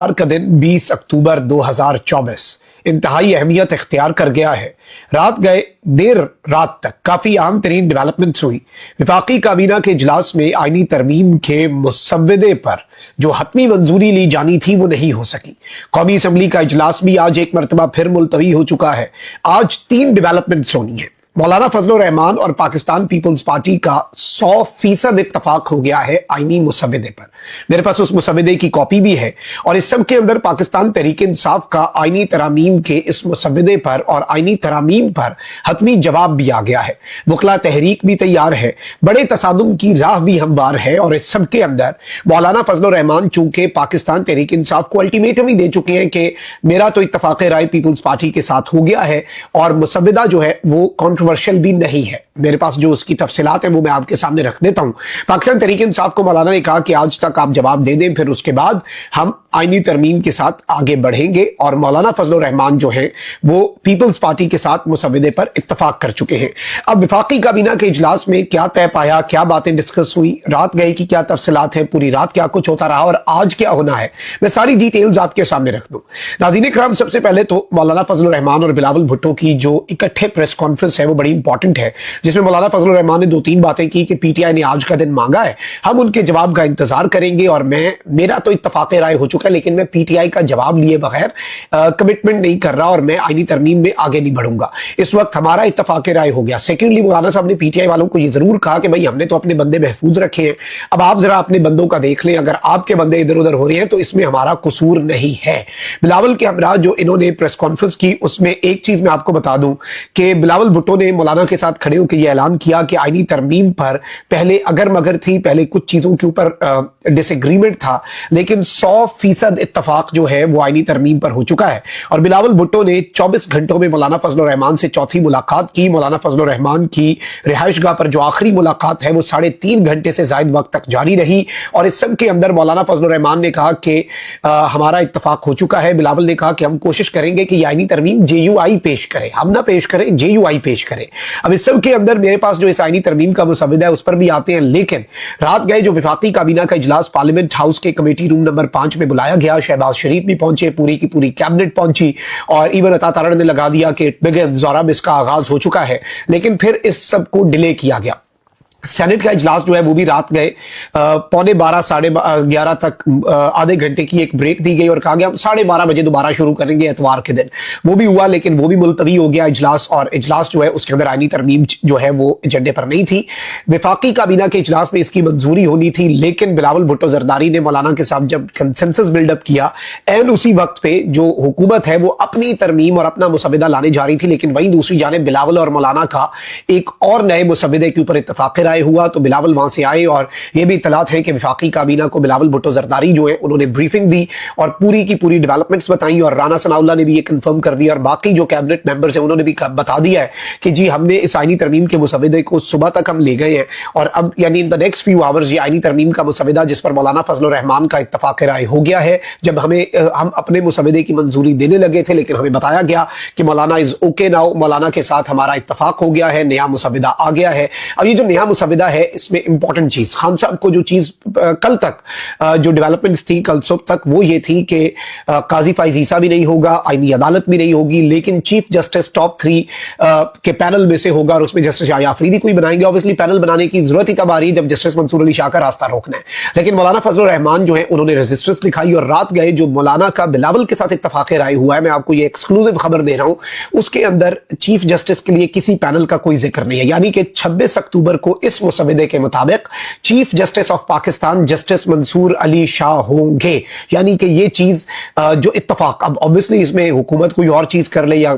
का दिन 20 अक्टूबर 2024 इंतहाई अहमियत इख्तियार कर गया है। देर रात तक काफी अहम तरीन डेवलपमेंट्स हुई। विफाकी काबीना के इजलास में आईनी तरमीम के मुसव्वदे पर जो हतमी मंजूरी ली जानी थी वो नहीं हो सकी। कौमी असम्बली का इजलास भी आज एक मरतबा फिर मुलतवी हो चुका है। आज 3 डेवलपमेंट्स होनी है। मौलाना फजलुर रहमान और पाकिस्तान पीपल्स पार्टी का 100% इत्तफाक हो गया है आईनी मुसव्वदे पर। मेरे पास उस मुसव्वदे की कॉपी भी है और इस सब के अंदर पाकिस्तान तहरीक इंसाफ का आईनी तरामीम के इस मुसव्वदे पर और आईनी तरामीम पर हतमी जवाब भी आ गया है। वकला तहरीक भी तैयार है, बड़े तसादुम की राह भी हमवार है और इस सब के अंदर मौलाना फजलुर रहमान चूंकि पाकिस्तान तहरीक इंसाफ को अल्टीमेटम ही दे चुके हैं कि मेरा तो इत्तफाक राय पीपल्स पार्टी के साथ हो गया है और मुसव्वदा जो है वो कॉन्ट्रोवर्शियल भी नहीं है। मेरे पास जो उसकी तफसीलात है वो मैं आपके सामने रख देता हूं। पाकिस्तान तहरीक इंसाफ को मौलाना ने कहा कि आज तक आप जवाब दे दें, फिर उसके बाद हम आईनी तरमीम के साथ आगे बढ़ेंगे और मौलाना फजलुर रहमान जो है वो पीपल्स पार्टी के साथ मुसव्वदे पर इत्तफाक कर चुके हैं। अब विफाकी काबीना के इजलास में क्या तय पाया, क्या बातें डिस्कस हुई, रात गए की क्या तफसीलात है, पूरी रात क्या कुछ होता रहा और आज क्या होना है, मैं सारी डिटेल्स आपके सामने रख दूं। नाज़रीन इकराम, सबसे पहले तो मौलाना फजलुर रहमान और बिलावल भुट्टो की जो इकट्ठे प्रेस कॉन्फ्रेंस है वो बड़ी इंपॉर्टेंट है, जिसमें मौलाना फजलुर रहमान ने 2-3 बातें की कि पीटीआई ने आज का दिन मांगा है, हम उनके जवाब का इंतजार करेंगे और मेरा तो इत्तफाक राय हो चुका है लेकिन मैं पीटीआई का जवाब लिए बगैर कमिटमेंट नहीं कर रहा और मैं आईनी तरमीम में आगे नहीं बढ़ूंगा। इस वक्त हमारा इत्तफाक राय हो गया। सेकेंडली मौलाना साहब ने पीटीआई वालों को यह जरूर कहा कि भाई हमने तो अपने बंदे महफूज रखे हैं, अब आप जरा अपने बंदों का देख लें, अगर आपके बंदे इधर उधर हो रहे हैं तो इसमें हमारा कसूर नहीं है। बिलावल के हमरा जो इन्होंने प्रेस कॉन्फ्रेंस की उसमें एक चीज मैं आपको बता दूं कि बिलावल भुट्टो ने मौलाना के साथ खड़े होकर यह ऐलान किया कि आईनी तरमीम पर पहले अगर मगर थी, पहले कुछ चीजों के ऊपर डिसएग्रीमेंट था लेकिन 100% इत्तफाक जो है वो आईनी तरमीम पर हो चुका है। और बिलावल भुट्टो ने 24 घंटों में मौलाना फजलुर रहमान से चौथी मुलाकात की। मौलाना फजलुर रहमान की रिहाइशगाह पर जो आखिरी मुलाकात है वो 3.5 घंटे से ज्यादा वक्त तक जारी रही और इस सब के अंदर मौलाना फजलुर रहमान ने कहा कि हमारा इत्तफाक हो चुका है। बिलावल ने कहा कि हम कोशिश करेंगे कि आईनी तरमीम जेयूआई पेश करे, हम ना पेश करें, जेयूआई पेश करे। अब इस सब के अंदर मेरे पास जो इस आईनी तरमीम का मुसव्वदा है उस पर भी आते हैं, लेकिन रात गए जो विफाकी काबीना का इजलास पार्लियामेंट हाउस के कमेटी रूम नंबर 5 में बुलाया गया, शहबाज शरीफ भी पहुंचे, पूरी की पूरी कैबिनेट पहुंची और इवन अता तारड़ ने लगा दिया कि इट बिगिंस और अब इसका आगाज हो चुका है, लेकिन फिर इस सब को डिले किया गया। सेनेट का इजलास जो है वो भी रात गए 12:15 11:30 तक आधे घंटे की एक ब्रेक दी गई और कहा गया 12:30 बजे दोबारा शुरू करेंगे एतवार के दिन। वो भी हुआ लेकिन वो भी मुलतवी हो गया इजलास और इजलास जो है उसके अंदर आईनी तरमीम जो है वो एजेंडे पर नहीं थी। विफाकी काबीना के इजलास में इसकी मंजूरी होनी थी लेकिन बिलावल भुट्टो जरदारी ने मौलाना के साथ जब कंसेंसस बिल्डअप किया एंड उसी वक्त पे जो हुकूमत है वो अपनी तरमीम और अपना मुसव्वदा लाने जा रही थी, लेकिन वहीं दूसरी जानिब बिलावल और मौलाना का एक और नए मुसव्वदे के ऊपर इत्तफाक राय हुआ तो बिलावल वहां से आए और यह भी इत्तलात है कि विफाकी काबीना को बिलावल भुट्टो जरदारी जो है उन्होंने ब्रीफिंग दी और पूरी की पूरी डेवलपमेंट्स बताई और राना सनाउल्लाह ने भी ये कंफर्म कर दिया और बाकी जो कैबिनेट मेंबर्स हैं उन्होंने भी बता दिया है कि जी हमने इस आईनी तरमीम के मुसव्वदे को सुबह तक हम ले गए हैं और अब यानी in the next few hours ये आईनी तरमीम का मुसव्वदा जिस पर मौलाना फजलुर रहमान का इत्तफाक राय हो गया है। जब हम अपने मुसव्वदे की मंजूरी देने लगे थे लेकिन हमें बताया गया कि मौलाना इज ओके नाउ, मौलाना के साथ हमारा इत्तफाक हो गया है, नया मुसव्वदा आ गया है। अब ये जो नया मुसव्वदा है इसमें इंपॉर्टेंट चीज खान साहब को जो चीज कल तक जो डेवलपमेंट्स थी कल सुबह तक वो ये थी कि काजी फाइज ईसा भी नहीं होगा, आईनी अदालत भी नहीं होगी, लेकिन चीफ जस्टिस टॉप 3 के पैनल में से होगा और उसमें जस्टिस शाह आफरीदी को ही बनाएंगे। ऑब्वियसली पैनल बनाने की जरूरत ही तब आ रही है जब जस्टिस मंसूर अली शाह का रास्ता रोकना है, लेकिन मौलाना फजलुर रहमान जो है उन्होंने रेजिस्टेंस दिखाई और रात गए जो मौलाना का बिलावल के साथ इत्तफाक राय हुआ है, मैं आपको ये एक्सक्लूसिव खबर दे रहा हूं, उसके अंदर चीफ जस्टिस के लिए किसी पैनल का कोई जिक्र नहीं है। यानी कि 26 अक्टूबर को इस मुसव्वदे के मुताबिक chief justice of Pakistan justice Mansoor Ali Shah होंगे। यानी कि ये चीज जो इत्तफाक, अब ऑब्वियसली इसमें हुकूमत कोई और चीज कर ले या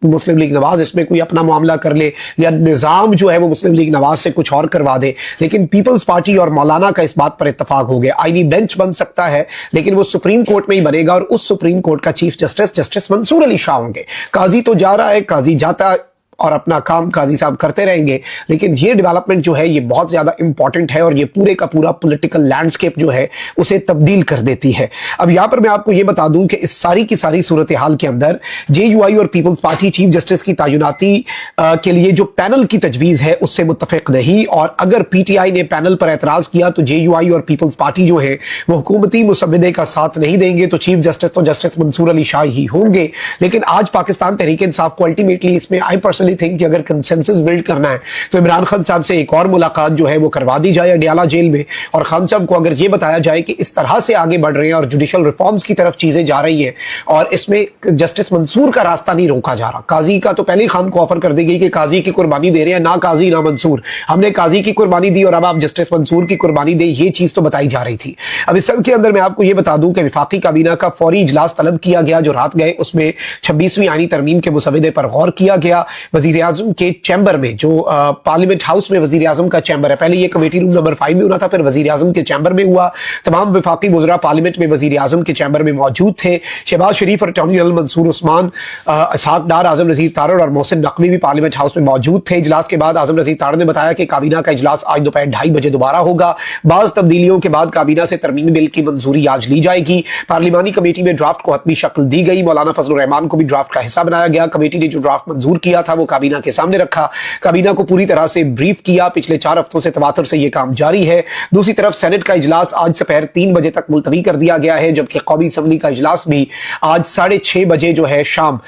मुस्लिम लीग नवाज इसमें कोई अपना मामला कर ले या निजाम जो है वो मुस्लिम लीग नवाज से कुछ और करवा दे, लेकिन पीपल्स पार्टी और मौलाना का इस बात पर इत्तफाक हो गया। आईनी बेंच बन सकता है लेकिन वो सुप्रीम कोर्ट में ही बनेगा और उस सुप्रीम कोर्ट का chief justice justice Mansoor Ali Shah होंगे। काजी तो जा रहा है, काजी जाता और अपना काम काजी साहब करते रहेंगे, लेकिन ये डेवलपमेंट जो है ये बहुत ज्यादा इंपॉर्टेंट है और ये पूरे का पूरा पॉलिटिकल लैंडस्केप जो है उसे तब्दील कर देती है। अब यहां पर मैं आपको ये बता दूं कि इस सारी की सारी सूरत हाल के अंदर जेयूआई और पीपल्स पार्टी चीफ जस्टिस की तैनाती के लिए जो पैनल की तजवीज है उससे मुत्तफिक नहीं, और अगर पीटीआई ने पैनल पर एतराज किया तो जेयूआई और पीपल्स पार्टी जो है वो हुकूमती मुसव्वदे का साथ नहीं देंगे, तो चीफ जस्टिस तो जस्टिस मंसूर अली शाह ही होंगे। लेकिन आज पाकिस्तान तहरीक इंसाफ को अल्टीमेटली इसमें आई पर्सनली थिंक कि अगर कंसेंसस बिल्ड करना है तो इमरान खान साहब से एक और मुलाकात जो है वो करवा दी जाए अडियाला जेल में, और खान साहब को अगर ये बताया जाए कि इस तरह से आगे बढ़ रहे हैं और जुडिशल रिफॉर्म्स की तरफ चीजें जा रही हैं और इसमें जस्टिस मंसूर का रास्ता नहीं रोका जा रहा। काजी का तो पहले खान को ऑफर कर दी गई कि काजी की कुर्बानी दे रहे हैं, ना काजी ना मंसूर, हमने काजी की कुर्बानी दी और अब आप जस्टिस मंसूर की कुर्बानी दे, ये चीज तो बताई जा रही थी। अब इस सब के अंदर मैं आपको ये बता दूं कि वफाकी काबीना का फौरी इजलास तलब किया गया जो रात गए, उसमें 26वीं आईनी तरमीम के मुसवदे पर गौर किया गया। वजीर आजम के चैम्बर में, जो पार्लियामेंट हाउस में वजीर आजम का चैम्बर है, पहले ये कमेटी रूम नंबर 5 में होना था, फिर वजीर आजम के चैम्बर में हुआ। तमाम वफाकी वज़रा पार्लियामेंट में वजीर आजम के चैम्बर में मौजूद थे। शहबाज शरीफ और अटॉर्नी जनरल मंसूर उस्मान, इसहाक डार, आजम नज़ीर तारड़ और मोहसिन नकवी भी पार्लियामेंट हाउस में मौजूद थे। इजलास के बाद आजम नज़ीर तारड़ ने बताया कि काबीना का इजलास आज दोपहर 2:30 बजे दोबारा होगा। बाज़ तब्दीलियों के बाद काबीना से तरमीमी बिल की मंजूरी आज ली जाएगी। पार्लिमानी कमेटी में ड्राफ्ट को हतमी शक्ल दी गई। मौलाना फजलुर रहमान को भी ड्राफ्ट का हिस्सा बनाया गया। कमेटी ने जो ड्राफ्ट मंजूर किया था वो काबीना के सामने रखा, काबीना को पूरी तरह से ब्रीफ किया। पिछले 4 हफ्तों से तवातर से यह काम जारी है। दूसरी तरफ सेनेट का इजलास आज दोपहर 3 बजे तक मुलतवी कर दिया गया है, जबकि कौमी असम्बली का इजलास भी आज 6:30 बजे जो है शाम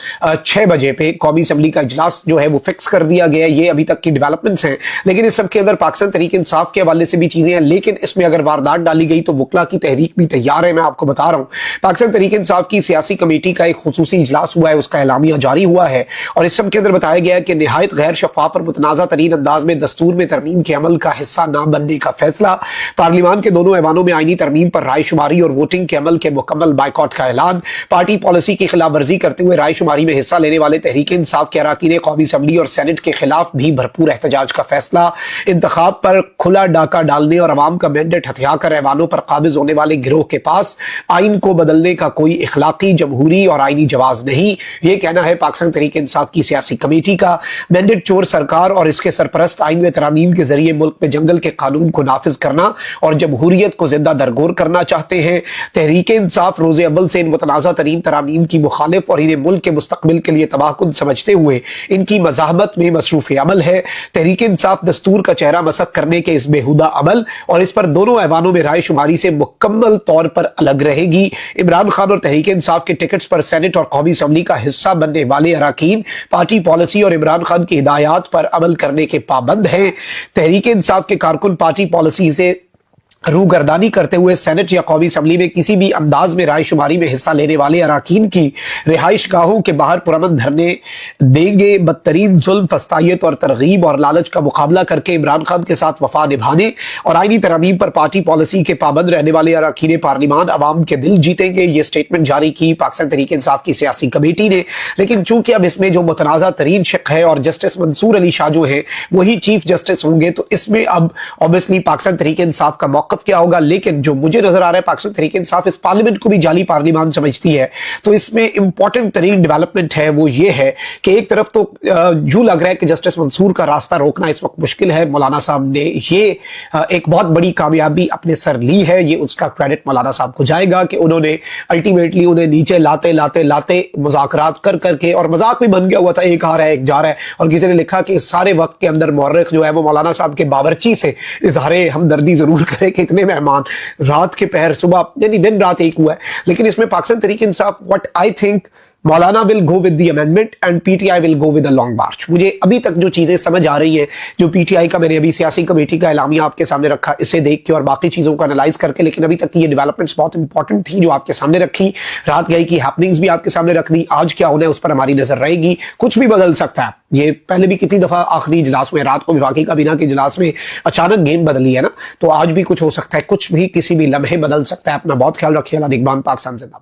6 बजे पे कौमी असम्बली का इजलास जो है वो फिक्स कर दिया गया है। ये अभी तक की डेवलपमेंट्स हैं, लेकिन इस सब के अंदर पाकिस्तान तहरीक इंसाफ के हवाले से भी चीजें हैं। लेकिन इसमें अगर वारदात डाली गई तो वकला की तहरीक भी तैयार है। मैं आपको बता रहा हूं, पाकिस्तान तहरीक इंसाफ की सियासी कमेटी का एक खुसूसी इजलास हुआ है, उसका एलामिया जारी हुआ है और इस सब के अंदर बताया गया है कि निहायत गैर शफाफ और मुतनाज़ा तरीन अंदाज में दस्तूर में तरमीम के अमल का हिस्सा न बनने का फैसला, पार्लियामान के दोनों ऐवानों में आईनी तरमीम पर राय शुमारी और वोटिंग के अमल के मुकम्मल बाइकॉट का ऐलान, पार्टी पॉलिसी की खिलाफ वर्जी करते हुए राय शुमारी में हिस्सा लेने वाले तहरीक इंसाफ के अरकान कौमी असम्बली और सेनेट के खिलाफ भी भरपूर एहतजाज का फैसला, इंतखाब पर खुला डाका डालने और अवाम का मैंडेट हथिया कर ऐवानों पर काबिज होने वाले गिरोह के पास आइन को बदलने का कोई इखलाकी, जमहूरी और आईनी जवाज नहीं। यह कहना है पाकिस्तान तहरीक इंसाफ की सियासी कमेटी का। मैंडेट चोर सरकार और इसके सरपरस्त आइन में तरामीम के जरिए मुल्क में जंगल के कानून को नाफिज करना और जमहूरियत को जिंदा दरगोर करना चाहते हैं। तहरीक इंसाफ रोज़े अव्वल से इन मुतनाज़ा तरीन तरामीम की मुखालिफ और इन्हें मुल्क के मुस्तकबिल के लिए तबाहकुन समझते हुए इनकी मज़ाहमत में मसरूफ़ अमल है। तहरीक इंसाफ दस्तूर का चेहरा मसक करने के इस बेहुदा अमल और इस पर दोनों ऐवानों में राय शुमारी से मुकम्मल तौर पर अलग रहेगी। इमरान खान और तहरीक इंसाफ के टिकट्स पर सेनेट और कौमी असम्बली का हिस्सा बनने वाले अरकान पार्टी पॉलिसी और इमरान खान की हिदायत पर अमल करने के पाबंद हैं। तहरीक इंसाफ के कारकुन पार्टी पॉलिसी से रूगर्दानी करते हुए सेनेट या कौमी असम्बली में किसी भी अंदाज में राय शुमारी में हिस्सा लेने वाले अरकान की रिहाइश गाहों के बाहर पुरअमन धरने देंगे। बदतरीन जुल्म, फस्तायत और तरगीब और लालच का मुकाबला करके इमरान खान के साथ वफा निभाने और आईनी तरमीम पर पार्टी पॉलिसी के पाबंद रहने वाले अरकान पार्लिमान अवाम के दिल जीतेंगे। ये स्टेटमेंट जारी की पाकिस्तान तहरीक इंसाफ की सियासी कमेटी ने। लेकिन चूंकि अब इसमें जो मुतनाज़ा तरीन शक है और जस्टिस मंसूर अली शाह जो है वही चीफ जस्टिस होंगे, तो इसमें अब ऑब्वियसली पाकिस्तान तहरीक इंसाफ का मौक़िफ़ क्या होगा। लेकिन जो मुझे नजर आ रहा है पाकिस्तान तहरीक इंसाफ इस पार्लियामेंट को भी जाली पार्लियामान समझती है, तो इसमें इंपॉर्टेंट तरीन डेवलपमेंट है वो ये है कि एक तरफ तो यूं लग रहा है कि जस्टिस मंसूर का रास्ता रोकना इस वक्त मुश्किल है। मौलाना साहब ने ये एक बहुत बड़ी कामयाबी अपने सर ली है, ये उसका क्रेडिट मौलाना साहब को जाएगा कि उन्होंने अल्टीमेटली उन्हें नीचे लाते लाते लाते मुज़ाकरात कर करके, और मजाक भी बन गया हुआ था, एक आ रहा है एक जा रहा है, और किसी ने लिखा कि इस सारे वक्त के अंदर मौर्रिख जो है वो मौलाना साहब के बावर्ची से इजहार हमदर्दी जरूर करे कि इतने मेहमान रात के पहर सुबह यानी दिन रात एक हुआ है। लेकिन इसमें Pakistan Tehreek Insaf what I think Maulana will go with the amendment and PTI will go with a long march. मुझे अभी तक जो चीजें समझ आ रही हैं, जो पीटीआई का मैंने अभी सियासी कमेटी का एलामिया आपके सामने रखा, इसे देख के और बाकी चीजों को एनालाइज करके, लेकिन अभी तक की ये डेवलपमेंट्स बहुत इंपॉर्टेंट थी जो आपके सामने रखी। रात गई की हैपनिंग्स भी आपके सामने रख दी। आज क्या होना है उस पर हमारी नजर रहेगी। कुछ भी बदल सकता है। ये पहले भी कितनी दफा आखिरी इजलास में रात को वफाकी काबीना के इजलास में अचानक गेम बदली है ना, तो आज भी कुछ हो सकता है, कुछ भी किसी भी लम्हे बदल सकता है। अपना बहुत ख्याल रखिए। अल्लाह निगहबान पाकिस्तान जिंदाबाद।